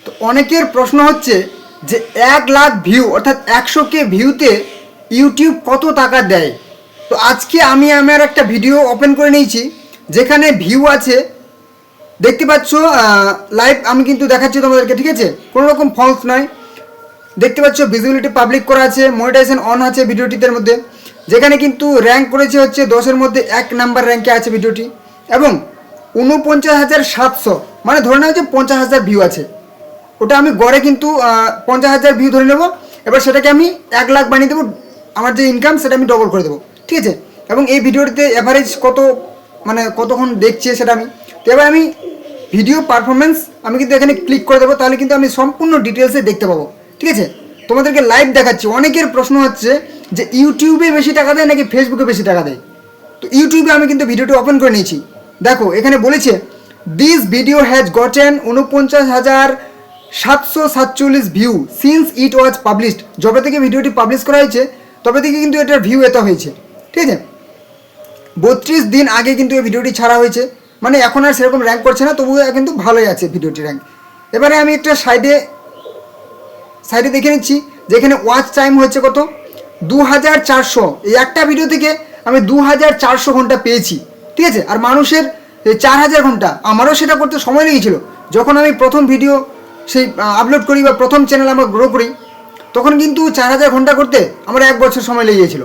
তো অনেকের প্রশ্ন হচ্ছে যে 1,00,000 ভিউ অর্থাৎ 100K ভিউতে ইউটিউব কত টাকা দেয়। তো আজকে আমি আমার একটা ভিডিও ওপেন করে নিয়েছি যেখানে ভিউ আছে, দেখতে পাচ্ছ লাইভ আমি কিন্তু দেখাচ্ছি তোমাদেরকে, ঠিক আছে, কোনো রকম ফলস নয়। দেখতে পাচ্ছ ভিজিবিলিটি পাবলিক করা আছে, মনিটাইজেশন অন আছে ভিডিওটির মধ্যে, যেখানে কিন্তু র্যাঙ্ক করেছে হচ্ছে 10-এর মধ্যে 1 নাম্বার র্যাঙ্কে আছে ভিডিওটি, এবং 49,700 মানে ধরে নেওয়া হচ্ছে 50,000 ভিউ আছে। ওটা আমি গড়ে কিন্তু 50,000 ভিউ ধরে নেবো, এবার সেটাকে আমি 1,00,000 বানিয়ে দেবো, আমার যে ইনকাম সেটা আমি ডবল করে দেবো, ঠিক আছে। এবং এই ভিডিওটিতে অ্যাভারেজ কত মানে কতক্ষণ দেখছে সেটা আমি, তো এবার আমি ভিডিও পারফরমেন্স আমি কিন্তু এখানে ক্লিক করে দেবো, তাহলে কিন্তু আমি সম্পূর্ণ ডিটেলসে দেখতে পাবো, ঠিক আছে। তোমাদেরকে লাইভ দেখাচ্ছি। অনেকের প্রশ্ন হচ্ছে যে ইউটিউবে বেশি টাকা দেয় নাকি ফেসবুকে বেশি টাকা দেয়। তো ইউটিউবে আমি কিন্তু ভিডিওটি ওপেন করে নিয়েছি, দেখো এখানে বলেছে this video has gotten 49,747 view since it was published. যবে থেকে ভিডিওটি পাবলিশ করা হয়েছে তবে থেকে কিন্তু এটার ভিউ এত হয়েছে, ঠিক আছে। 32 দিন আগে কিন্তু এই ভিডিওটি ছাড়া হয়েছে, মানে এখন আর সেরকম র্যাঙ্ক করছে না, তবুও কিন্তু ভালোই আছে ভিডিওটি র্যাঙ্ক। এবারে আমি একটা সাইডে দেখে নিচ্ছি যেখানে ওয়াচ টাইম হচ্ছে কত 2,400। এই একটা ভিডিও থেকে আমি 2,400 ঘন্টা পেয়েছি, ঠিক আছে। আর মানুষের 4,000 ঘন্টা, আমারও সেটা করতে সময় লেগেছিল। যখন আমি প্রথম ভিডিও সেই আপলোড করি বা প্রথম চ্যানেল আমার গ্রো করি, তখন কিন্তু 4,000 ঘন্টা করতে আমার 1 বছর সময় লেগে গিয়েছিল।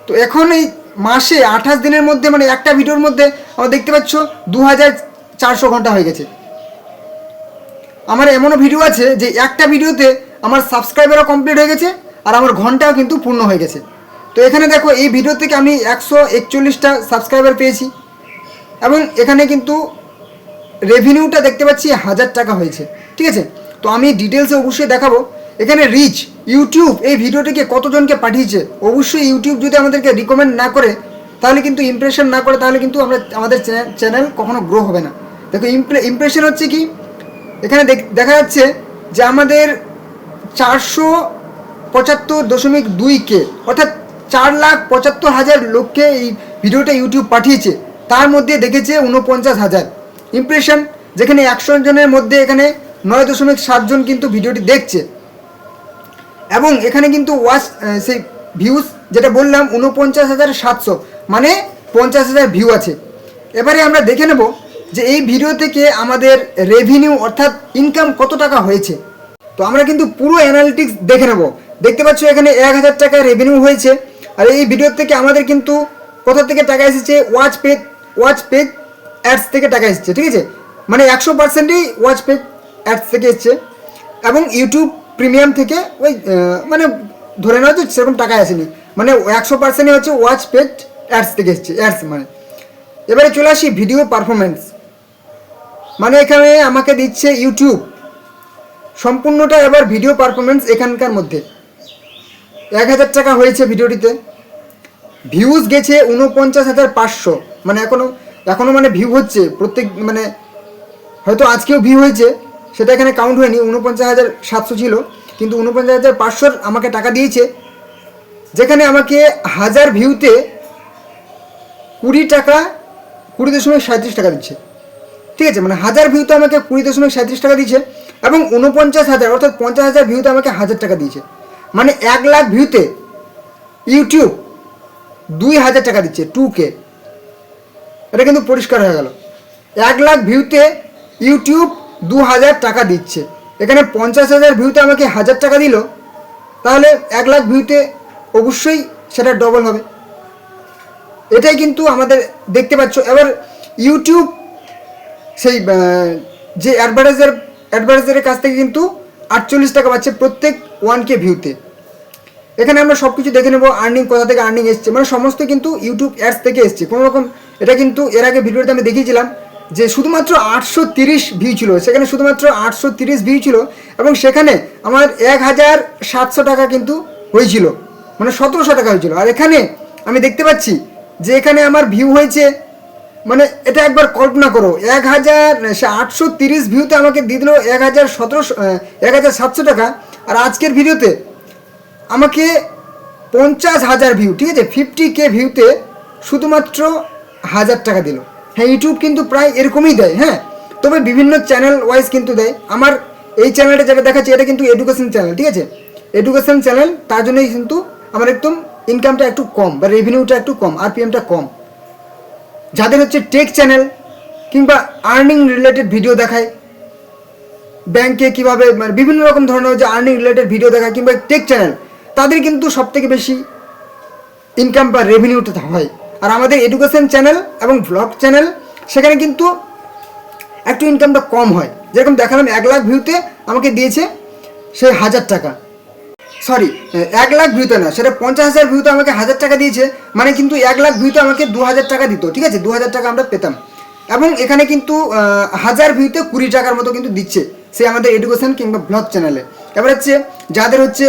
তো এখন এই মাসে 28 দিনের মধ্যে মানে একটা ভিডিওর মধ্যে আমার দেখতে পাচ্ছ 2,400 ঘন্টা হয়ে গেছে। আমার এমনও ভিডিও আছে যে একটা ভিডিওতে আমার সাবস্ক্রাইবারও কমপ্লিট হয়ে গেছে আর আমার ঘন্টাও কিন্তু পূর্ণ হয়ে গেছে। তো এখানে দেখো এই ভিডিও থেকে আমি 141টা সাবস্ক্রাইবার পেয়েছি, এবং এখানে কিন্তু রেভিনিউটা দেখতে পাচ্ছি 1,000 টাকা হয়েছে, ঠিক আছে। তো আমি ডিটেলসে অবশ্যই দেখাবো। এখানে রিচ ইউটিউব এই ভিডিওটিকে কতজনকে পাঠিয়েছে, অবশ্যই ইউটিউব যদি আমাদেরকে রিকমেন্ড না করে, তাহলে কিন্তু ইমপ্রেশন না করে, তাহলে কিন্তু আমাদের চ্যানেল কখনো গ্রো হবে না। দেখো ইমপ্রেশন হচ্ছে কি, এখানে দেখা যাচ্ছে যে আমাদের 475.2K অর্থাৎ 4,75,000 লোককে এই ভিডিওটা ইউটিউব পাঠিয়েছে, তার মধ্যে দেখেছে 49,000 ইমপ্রেশন, যেখানে 100 জনের মধ্যে এখানে 9.7 জন কিন্তু ভিডিওটি দেখছে। এবং এখানে কিন্তু ওয়াচ সেই ভিউজ যেটা বললাম 49,700 মানে 50,000 ভিউ আছে। এবারে আমরা দেখে নেব যে এই ভিডিও থেকে আমাদের রেভিনিউ অর্থাৎ ইনকাম কত টাকা হয়েছে। তো আমরা কিন্তু পুরো অ্যানালিটিক্স দেখে নেব। দেখতে পাচ্ছ এখানে 1,000 টাকা রেভিনিউ হয়েছে, আর এই ভিডিও থেকে আমাদের কিন্তু কোথা থেকে টাকা এসেছে, ওয়াচ পেজ অ্যাডস থেকে টাকা এসেছে, ঠিক আছে। মানে 100%ই ওয়াচ পেজ অ্যাডস থেকে এসছে, এবং ইউটিউব প্রিমিয়াম থেকে ওই মানে ধরে নেওয়া যে সেরকম টাকা আসেনি, মানে 100%ই হচ্ছে ওয়াচ পেজ অ্যাডস থেকে এসছে, অ্যাডস মানে। এবারে চলে আসি ভিডিও পারফরমেন্স, মানে এখানে আমাকে দিচ্ছে ইউটিউব সম্পূর্ণটা। এবার ভিডিও পারফরমেন্স এখানকার মধ্যে 1,000 টাকা হয়েছে ভিডিওটিতে, ভিউজ গেছে 49,500, মানে এখনও মানে ভিউ হচ্ছে প্রত্যেক, মানে হয়তো আজকেও ভিউ হয়েছে, সেটা এখানে কাউন্ট হয়নি। 49,700 ছিল, কিন্তু 49,500 আমাকে টাকা দিয়েছে, যেখানে আমাকে 1000 ভিউতে 20.37 টাকা দিচ্ছে, ঠিক আছে। মানে 1000 ভিউতে আমাকে 20.37 টাকা দিচ্ছে, এবং 49,000 অর্থাৎ 50,000 ভিউতে আমাকে 1,000 টাকা দিয়েছে, মানে 1,00,000 ভিউতে ইউটিউব 2,000 টাকা দিচ্ছে, 2K। এটা কিন্তু পরিষ্কার হয়ে গেল, 1,00,000 ভিউতে ইউটিউব 2,000 টাকা দিচ্ছে। এখানে 50,000 ভিউতে আমাকে 1,000 টাকা দিল, তাহলে 1,00,000 ভিউতে অবশ্যই সেটা ডবল হবে। এটাই কিন্তু আমাদের দেখতে পাচ্ছ। এবার ইউটিউব সেই যে অ্যাডভার্টাইজারের কাছ থেকে কিন্তু 48 টাকা পাচ্ছে প্রত্যেক 1K ভিউতে। এখানে আমরা সব কিছু দেখে নেব, আর্নিং কোথা থেকে আর্নিং এসছে, মানে সমস্ত কিন্তু ইউটিউব অ্যাডস থেকে এসছে কোনো রকম। এটা কিন্তু এর আগে ভিডিওতে আমি দেখিয়েছিলাম যে শুধুমাত্র 830 ভিউ ছিল, সেখানে শুধুমাত্র 830 ভিউ ছিল, এবং সেখানে আমার 1,700 টাকা কিন্তু হয়েছিল, মানে 1,700 টাকা হয়েছিল। আর এখানে আমি দেখতে পাচ্ছি যে এখানে আমার ভিউ হয়েছে, মানে এটা একবার কল্পনা করো, 830 ভিউতে আমাকে দিয়ে দিল 1,700 টাকা। আর আজকের ভিডিওতে আমাকে 50,000 ভিউ, ঠিক আছে, 50K ভিউতে শুধুমাত্র 1,000 টাকা দিল। হ্যাঁ, ইউটিউব কিন্তু প্রায় এরকমই দেয়, হ্যাঁ, তবে বিভিন্ন চ্যানেল ওয়াইজ কিন্তু দেয়। আমার এই চ্যানেলটা যেটা দেখাচ্ছে এটা কিন্তু এডুকেশন চ্যানেল, ঠিক আছে, এডুকেশন চ্যানেল, তার জন্যই কিন্তু আমার একদম ইনকামটা একটু কম বা রেভিনিউটা একটু কম, আরপিএমটা কম। যাদের হচ্ছে টেক চ্যানেল কিংবা আর্নিং রিলেটেড ভিডিও দেখায়, ব্যাংকে কীভাবে মানে বিভিন্ন রকম ধরনের যে আর্নিং রিলেটেড ভিডিও দেখায় কিংবা টেক চ্যানেল, তাদের কিন্তু সবথেকে বেশি ইনকাম বা রেভিনিউটা হয়। আর আমাদের এডুকেশন চ্যানেল এবং ব্লগ চ্যানেল সেখানে কিন্তু একটু ইনকামটা কম হয়। যেরকম দেখালাম 1 লাখ ভিউতে আমাকে দিয়েছে সে 1000 টাকা, সরি 1 লাখ ভিউতে না, সেটা 50,000 ভিউতে আমাকে 1000 টাকা দিয়েছে, মানে কিন্তু 1 লাখ ভিউতে আমাকে 2000 টাকা দিত, ঠিক আছে, 2000 টাকা আমরা পেতাম। এবং এখানে কিন্তু 1000 ভিউতে 20 টাকার মতো কিন্তু দিচ্ছে সে আমাদের এডুকেশন কিংবা ব্লগ চ্যানেলে। এবার হচ্ছে যাদের হচ্ছে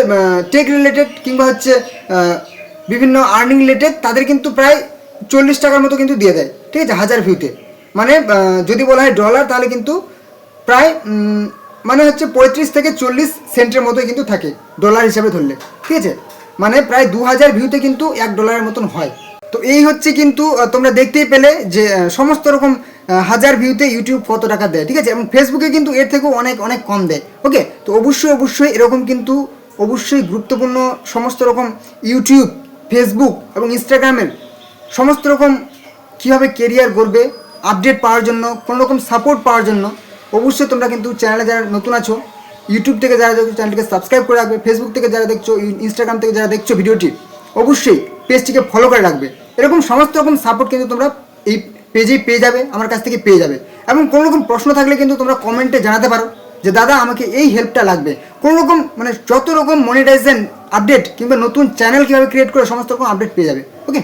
টেক রিলেটেড কিংবা হচ্ছে বিভিন্ন আর্নিং রিলেটেড, তাদের কিন্তু প্রায় 40 টাকার মতো কিন্তু দিয়ে দেয়, ঠিক আছে, 1000 ভিউতে। মানে যদি বলা হয় ডলার, তাহলে কিন্তু প্রায় মানে হচ্ছে 35 থেকে 40 সেন্টের মতোই কিন্তু থাকে ডলার হিসাবে ধরলে, ঠিক আছে, মানে প্রায় 2000 ভিউতে কিন্তু $1 মতন হয়। তো এই হচ্ছে কিন্তু তোমরা দেখতেই পেলে যে সমস্ত রকম 1000 ভিউতে ইউটিউব কত টাকা দেয়, ঠিক আছে, এবং ফেসবুকে কিন্তু এর থেকেও অনেক অনেক কম দেয়। ওকে, তো অবশ্যই এরকম কিন্তু অবশ্যই গুরুত্বপূর্ণ সমস্ত রকম ইউটিউব, ফেসবুক এবং ইনস্টাগ্রামের সমস্ত রকম কীভাবে কেরিয়ার গড়বে, আপডেট পাওয়ার জন্য, কোনো রকম সাপোর্ট পাওয়ার জন্য অবশ্যই তোমরা কিন্তু চ্যানেলে যারা নতুন আছো, ইউটিউব থেকে যারা দেখছো চ্যানেলটিকে সাবস্ক্রাইব করে রাখবে, ফেসবুক থেকে যারা দেখছো, ইনস্টাগ্রাম থেকে যারা দেখছো ভিডিওটি, অবশ্যই পেজটিকে ফলো করে রাখবে। এরকম সমস্ত রকম সাপোর্ট কিন্তু তোমরা এই পেজেই পেয়ে যাবে, আমার কাছ থেকে পেয়ে যাবে। এবং কোনো রকম প্রশ্ন থাকলে কিন্তু তোমরা কমেন্টে জানাতে পারো যে দাদা আমাকে এই হেল্পটা লাগবে, কোনো রকম মানে যত রকম মনিটাইজেশন আপডেট কিংবা নতুন চ্যানেল কীভাবে ক্রিয়েট করে সমস্ত রকম আপডেট পেয়ে যাবে। ওকে।